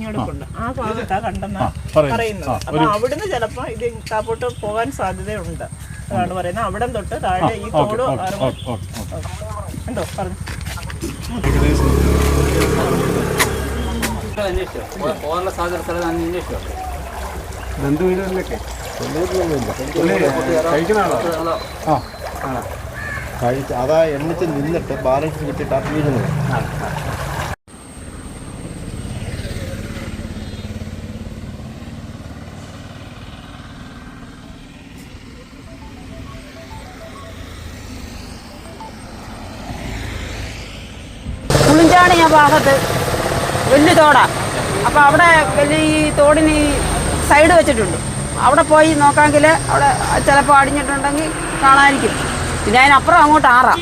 തെരഞ്ഞെടുപ്പുണ്ട്. ആ ഭാഗത്താ കണ്ടെന്നാണ് പറയുന്നത്. അപ്പൊ അവിടുന്ന് ചിലപ്പോ ഇത് താപ്പോട്ട് പോകാൻ സാധ്യതയുണ്ട് അതാണ് പറയുന്നത്. അവിടം തൊട്ട് താഴെ ഈ തോട് എന്തോ പറഞ്ഞു പോകാനുള്ള സാധ്യത അതാ എണ്ണിച്ച് നിന്നിട്ട് ബാലൻസ് കിട്ടിയിട്ട് വീഴുന്നത്. പുളിഞ്ചാണി ആ ഭാഗത്ത് വലിയ തോടാണ്. അപ്പോൾ അവിടെ വലിയ ഈ തോടിന് ഈ സൈഡ് വെച്ചിട്ടുണ്ട്. അവിടെ പോയി നോക്കാമെങ്കിൽ അവിടെ ചിലപ്പോൾ അടിഞ്ഞിട്ടുണ്ടെങ്കിൽ കാണാതിരിക്കും. പിന്നെ അതിനപ്പുറം അങ്ങോട്ട് ആറാം.